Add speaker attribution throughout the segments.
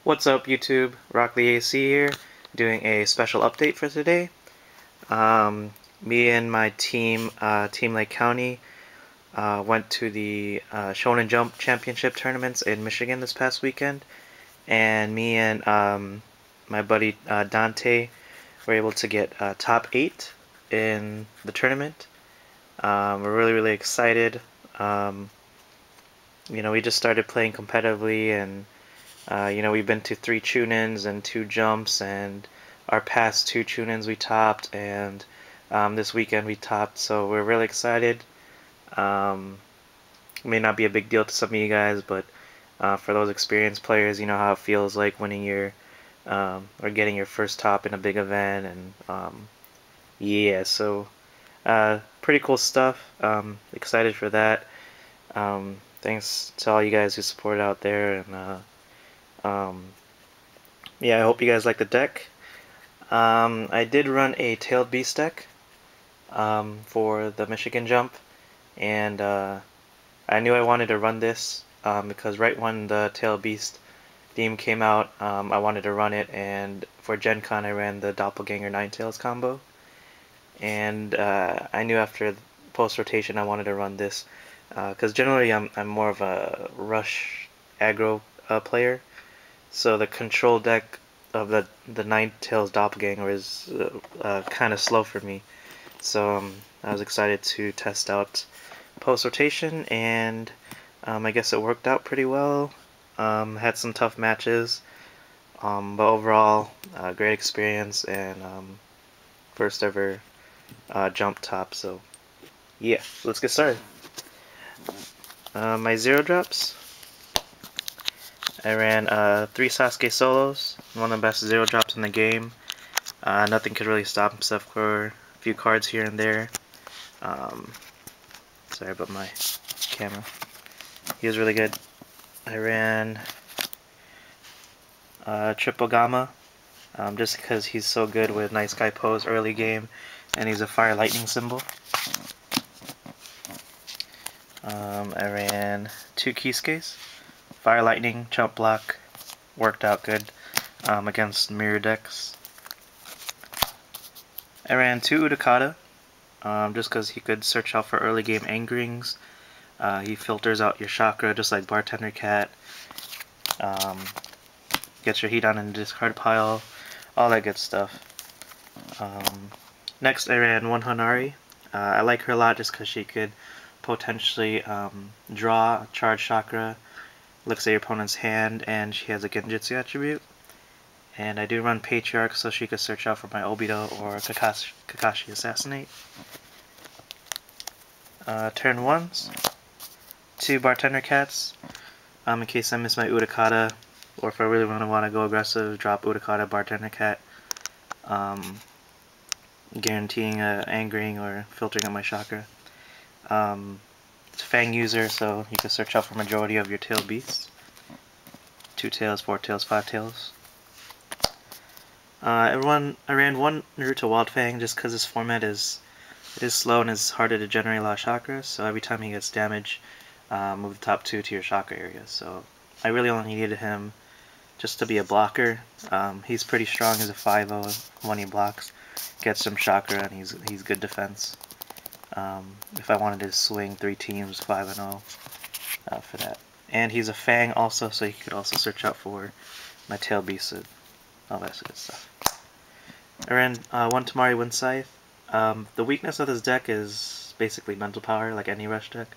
Speaker 1: What's up, YouTube? Rock the AC here, doing a special update for today. Me and my team, Team Lake County, went to the Shonen Jump Championship tournaments in Michigan this past weekend, and me and my buddy Dante were able to get top 8 in the tournament. We're really excited. We just started playing competitively, and we've been to 3 tune-ins and 2 jumps, and our past 2 tune-ins we topped, and this weekend we topped, so we're really excited. It may not be a big deal to some of you guys, but for those experienced players, you know how it feels like winning your or getting your first top in a big event, and yeah, so pretty cool stuff. Excited for that. Thanks to all you guys who support out there, and yeah, I hope you guys like the deck. I did run a Tailed Beast deck for the Michigan jump, and I knew I wanted to run this because right when the Tailed Beast theme came out, I wanted to run it, and for Gen Con I ran the Doppelganger Ninetales combo, and I knew after post rotation I wanted to run this because generally I'm more of a rush aggro player. So the control deck of the Ninetales Doppelganger is kind of slow for me. So I was excited to test out post rotation, and I guess it worked out pretty well. Had some tough matches, but overall great experience, and first ever jump top. So yeah, let's get started. My zero drops. I ran 3 Sasuke solos, one of the best zero drops in the game. Nothing could really stop him except for a few cards here and there. Sorry about my camera. He was really good. I ran Triple Gamma, just because he's so good with Night Sky Pose early game, and he's a Fire Lightning symbol. I ran 2 Kisuke's. Fire Lightning, Chump Block, worked out good against mirror decks. I ran 2 Utakata, just because he could search out for early game angerings. He filters out your chakra just like Bartender Cat. Gets your heat on in the discard pile, all that good stuff. Next I ran 1 Hanari. I like her a lot just because she could potentially draw, charge chakra, looks at your opponent's hand, and she has a Genjutsu attribute. And I do run Patriarch so she could search out for my Obito or Kakashi Assassinate. Turn 1s, 2 Bartender Cats, in case I miss my Utakata, or if I really want to go aggressive, drop Utakata, Bartender Cat, guaranteeing angering or filtering out my chakra. It's a Fang user, so you can search out for majority of your tailed beasts. 2 tails, 4 tails, 5 tails. I ran 1 Naruto Wild Fang just because this format is slow and it's harder to generate a lot of chakra, so every time he gets damage, move the top 2 to your chakra area. So I really only needed him just to be a blocker. He's pretty strong as a 5-0 when he blocks, gets some chakra, and he's good defense. If I wanted to swing 3 teams 5-0 for that. And he's a Fang also, so you could also search out for my tail beast and all that good stuff. I ran 1 Tamari Wind Scythe. The weakness of this deck is basically mental power, like any rush deck.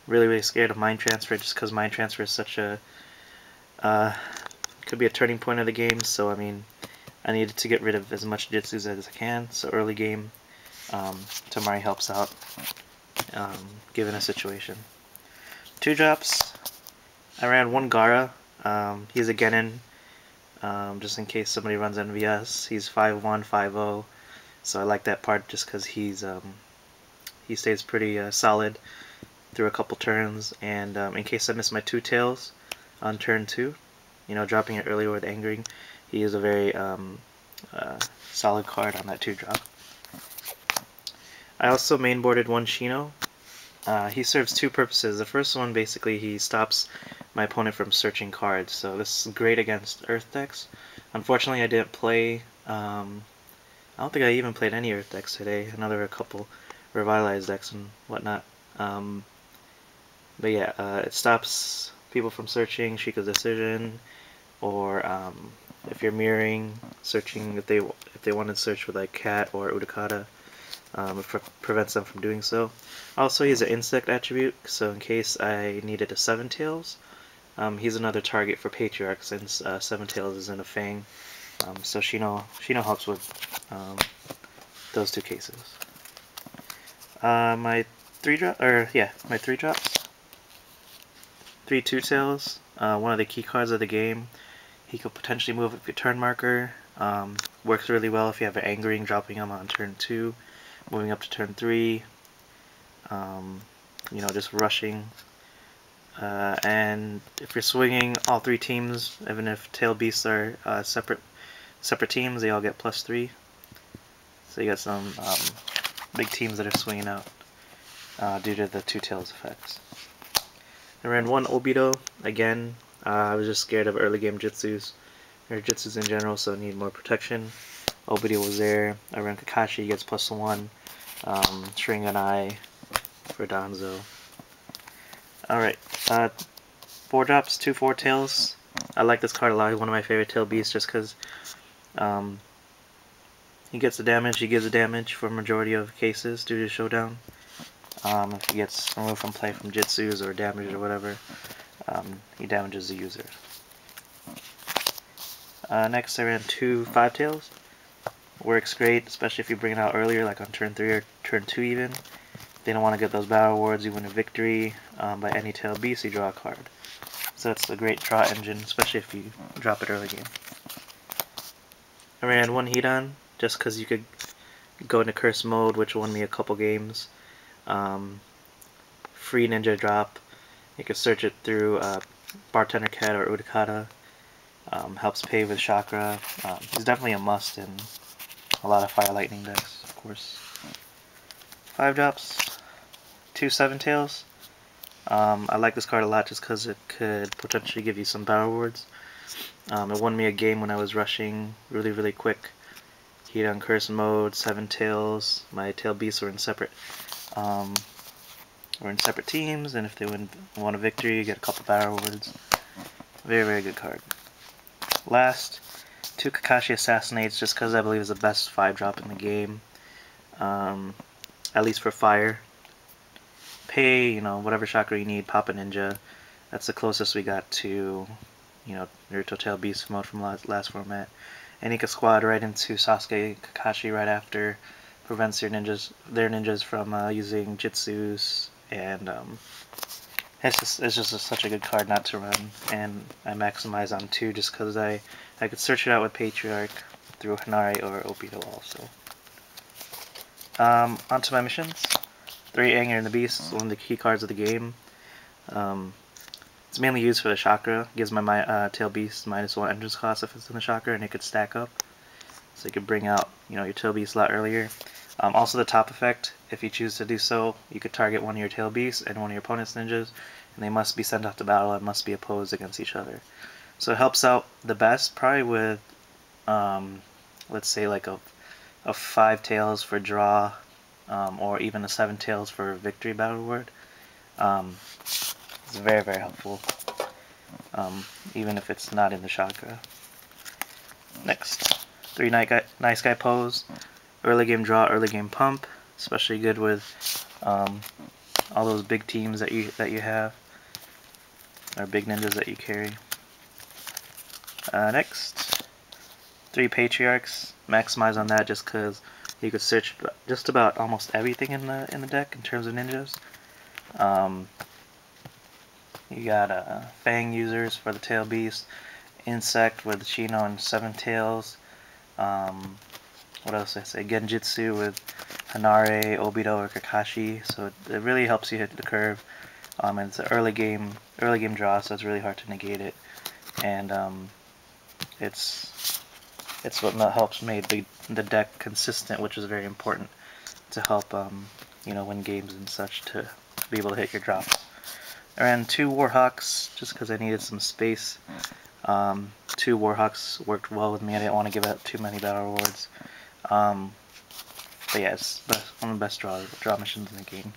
Speaker 1: Really scared of Mind Transfer just because Mind Transfer is such a could be a turning point of the game. So I mean, I needed to get rid of as much Jitsus as I can. So early game, Tamari helps out, given a situation. 2 drops. I ran 1 Gara. He's a Genin, just in case somebody runs NVS. He's 5-1, 5-0, so I like that part just because he stays pretty solid through a couple turns, and in case I miss my 2 tails on turn 2, dropping it earlier with angering, he is a very solid card on that 2 drop. I also mainboarded 1 Shino. He serves 2 purposes. The first one, basically, he stops my opponent from searching cards. So this is great against Earth decks. Unfortunately, I didn't play. I don't think I even played any Earth decks today. Another a couple revitalized decks and whatnot. But yeah, it stops people from searching Sheikah's Decision, or if you're mirroring, searching if they want to search with like Cat or Utakata, it prevents them from doing so. Also, he's an insect attribute, so in case I needed a Seven Tails, he's another target for Patriarch since Seven Tails is in a Fang. So Shino helps with those two cases. My three drops. 3 Two Tails, one of the key cards of the game. He could potentially move up your turn marker. Works really well if you have an Angering, dropping him on turn 2, moving up to turn 3. You know, just rushing. And if you're swinging all 3 teams, even if Tail Beasts are separate teams, they all get +3. So you got some big teams that are swinging out due to the Two Tails effects. I ran 1 Obito, again. I was just scared of early game Jitsus, or Jitsus in general, so I need more protection. Obito was there. I ran Kakashi, gets +1. Eye for Danzo. Alright, 4 drops, 2 Four Tails. I like this card a lot. He's one of my favorite Tail Beasts just because he gets the damage, he gives the damage for a majority of cases due to Showdown. If he gets removed from play from Jitsus or damaged or whatever, he damages the user. Next I ran 2 Five Tails. Works great, especially if you bring it out earlier, like on turn 3 or turn 2 even. If they don't want to get those battle awards, you win a victory by any Tail Beast, you draw a card. So it's a great draw engine, especially if you drop it early game. I ran 1 Hidan, just because you could go into curse mode, which won me a couple games. Free ninja drop. You can search it through Bartender Cat or Utakata. Helps pay with chakra. He's definitely a must in a lot of Fire Lightning decks, of course. 5 drops, 2 Seven Tails. I like this card a lot just because it could potentially give you some battle awards. It won me a game when I was rushing really quick. Heat on curse mode, 7 Tails. My Tail Beasts were in separate teams, and if they won a victory, you get a couple battle awards. Very good card. Last, 2 Kakashi Assassinates, just because I believe is the best 5 drop in the game. At least for fire. Pay, you know, whatever chakra you need, pop a ninja. That's the closest we got to, you know, Naruto Tail Beast mode from last format. And you can squad right into Sasuke Kakashi right after. Prevents their ninjas from using Jitsus, and it's just such a good card not to run. And I maximize on 2 just because I could search it out with Patriarch through Hinari or Obito also. Onto my missions. 3 Anger and the Beast, one of the key cards of the game. It's mainly used for the chakra. It gives my Tail Beast -1 entrance cost if it's in the chakra, and it could stack up. So you could bring out, you know, your Tail Beast a lot earlier. Also the top effect, if you choose to do so, you could target one of your Tail Beasts and one of your opponent's ninjas, and they must be sent out to battle and must be opposed against each other. So it helps out the best, probably with, let's say like a 5 Tails for draw, or even a 7 Tails for victory battle award. It's very helpful, even if it's not in the chakra. Next, 3 Nice Guy Pose. Early game draw, early game pump, especially good with all those big teams that you have, or big ninjas that you carry. Next, 3 Patriarchs. Maximize on that just because you could search just about almost everything in the deck in terms of ninjas. You got Fang users for the Tail Beast, Insect with Shino and 7 Tails. What else did I say? Genjutsu with Hinare, Obito, or Kakashi. So it really helps you hit the curve. And it's an early game draw, so it's really hard to negate it. And it's what helps make the deck consistent, which is very important to help you know, win games and such, to be able to hit your drops. I ran 2 Warhawks just because I needed some space. 2 Warhawks worked well with me. I didn't want to give out too many battle rewards. But yeah, it's one of the best draw missions in the game.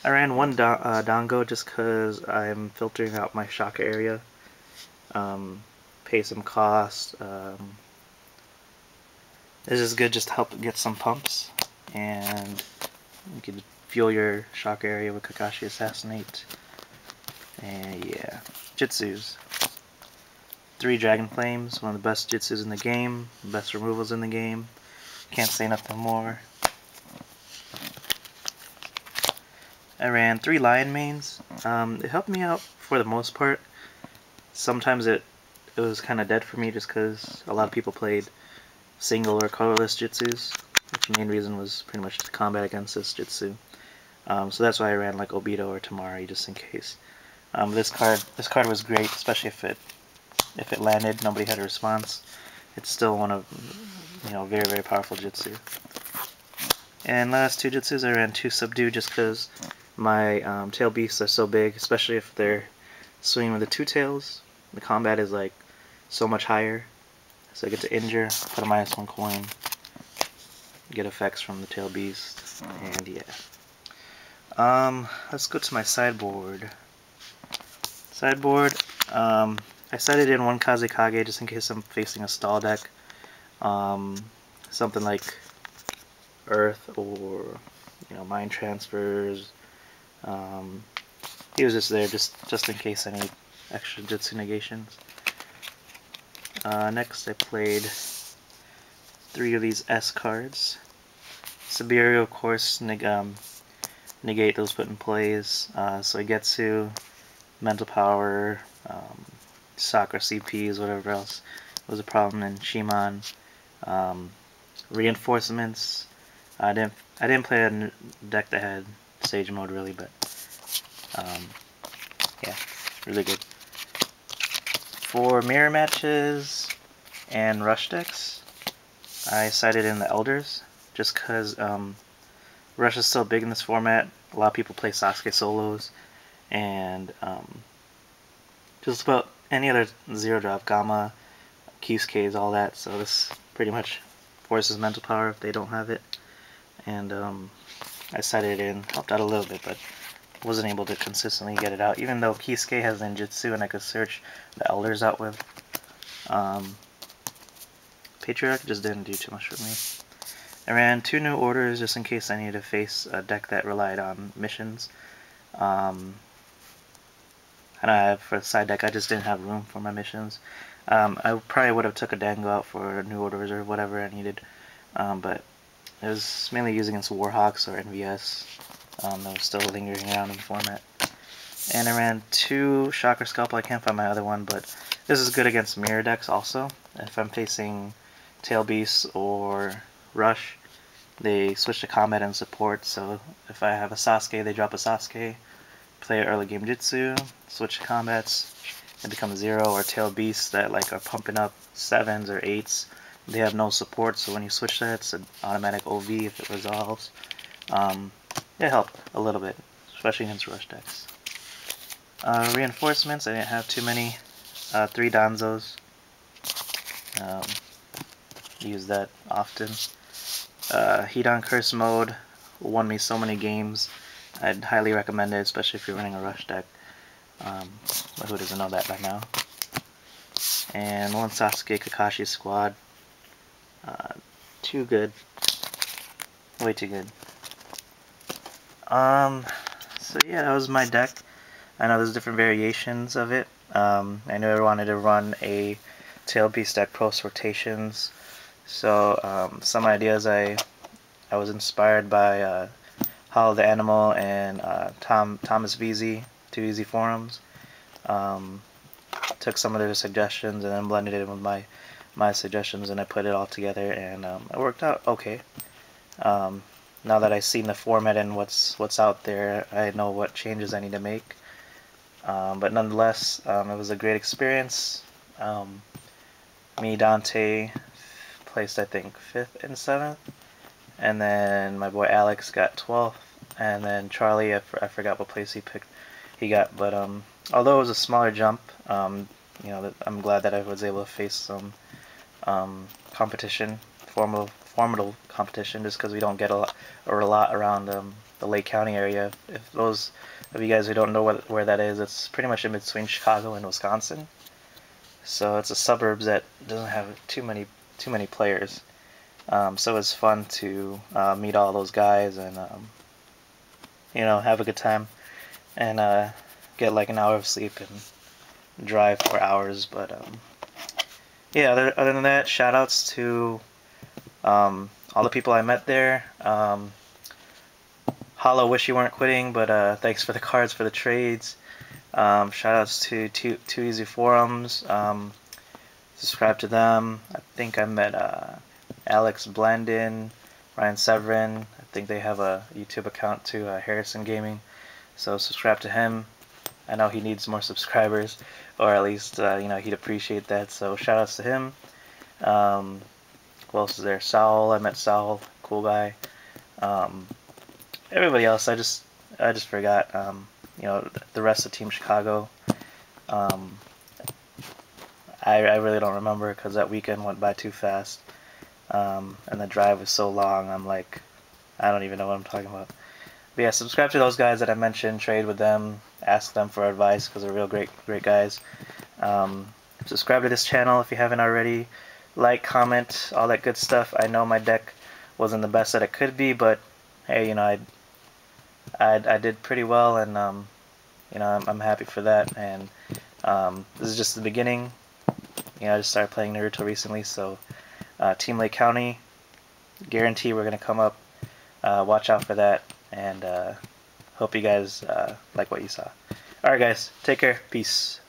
Speaker 1: I ran 1 Dango just because I'm filtering out my shock area. Pay some cost. This is good just to help get some pumps. And you can fuel your shock area with Kakashi Assassinate. And yeah, Jitsus. 3 Dragon Flames, one of the best Jitsus in the game, best removals in the game. Can't say nothing more. I ran 3 Lion Mains. It helped me out for the most part. Sometimes it was kind of dead for me just because a lot of people played single or colorless Jitsus, which the main reason was pretty much to combat against this Jitsu. So that's why I ran like Obito or Tamari just in case. This card was great, especially if it landed, nobody had a response. It's still one of, very, very powerful Jitsu. And last 2 Jitsus, I ran 2 Subdue just because my tail beasts are so big, especially if they're swinging with the 2 tails. The combat is like so much higher. So I get to injure, put a -1 coin, get effects from the tail beast, and yeah. Let's go to my sideboard. I sided in 1 Kazekage just in case I'm facing a stall deck. Something like Earth or Mind Transfers. He was just there just in case I need extra Jutsu negations. Next I played 3 of these S cards. Siberia, of course, negate those put in plays. So I get to Mental Power, Sakura CPs, whatever else was a problem in Shimon. Reinforcements. I didn't play a deck that had Sage mode really, but yeah, really good. For mirror matches and rush decks, I sided in the Elders just because rush is so big in this format. A lot of people play Sasuke solos, and just about any other zero drop, Gamma, Kyusuke's, all that. So this pretty much forces mental power if they don't have it. And I sided it in, helped out a little bit, but wasn't able to consistently get it out, even though Kisuke has ninjutsu and I could search the elders out with. Patriarch just didn't do too much for me. I ran 2 new orders just in case I needed to face a deck that relied on missions. And for the side deck I just didn't have room for my missions. I probably would have took a Dango out for new orders or whatever I needed, but it was mainly used against Warhawks or NVS. That was still lingering around in the format. And I ran 2 Chakra Scalpel. I can't find my other one, but this is good against mirror decks also. If I'm facing Tail Beasts or Rush, they switch to combat and support, so if I have a Sasuke, they drop a Sasuke, play an early game Jutsu, switch to combats, it becomes 0, or Tail Beasts that are pumping up 7s or 8s. They have no support, so when you switch that, it's an automatic OV if it resolves. It helped a little bit, especially against rush decks. Reinforcements, I didn't have too many. 3 Danzos. Use that often. Hedon Curse mode won me so many games. I'd highly recommend it, especially if you're running a rush deck. But who doesn't know that by now? And 1 Sasuke Kakashi squad. Too good. Way too good. So yeah, that was my deck. I know there's different variations of it. I knew I wanted to run a Tail Beast deck post rotations. So some ideas I was inspired by Hollow the Animal and Thomas VZ, 2EZ forums. Took some of their suggestions and then blended it with my suggestions, and I put it all together, and it worked out okay. Now that I've seen the format and what's out there, I know what changes I need to make. But nonetheless, it was a great experience. Me, Dante, placed I think 5th and 7th, and then my boy Alex got 12th, and then Charlie, I forgot what place he picked. he got. But although it was a smaller jump, you know, I'm glad that I was able to face some competition, formidable competition, just because we don't get a lot around the Lake County area. If those of you guys who don't know where that is, it's pretty much in between Chicago and Wisconsin. So it's a suburbs that doesn't have too many players. So it's fun to meet all those guys and you know, have a good time and get like an hour of sleep and drive for hours. But yeah, other than that, shout outs to all the people I met there. Hollow, wish you weren't quitting, but thanks for the cards for the trades. Shout outs to Too Easy Forums. Subscribe to them. I think I met Alex Blandin, Ryan Severin. I think they have a YouTube account too, Harrison Gaming. So subscribe to him. I know he needs more subscribers, or at least you know, he'd appreciate that. So shout outs to him. Who else is there? Saul. I met Saul, cool guy. Everybody else, I just forgot. You know, the rest of Team Chicago. I really don't remember because that weekend went by too fast. And the drive was so long. I'm like, I don't even know what I'm talking about. But yeah, subscribe to those guys that I mentioned. Trade with them. Ask them for advice because they're real great guys. Subscribe to this channel if you haven't already. Like, comment, all that good stuff. I know my deck wasn't the best that it could be, but hey, you know, I did pretty well, and you know, I'm happy for that. And this is just the beginning. You know, I just started playing Naruto recently, so Team Lake County, guarantee we're gonna come up. Watch out for that, and hope you guys like what you saw. Alright guys, take care, peace.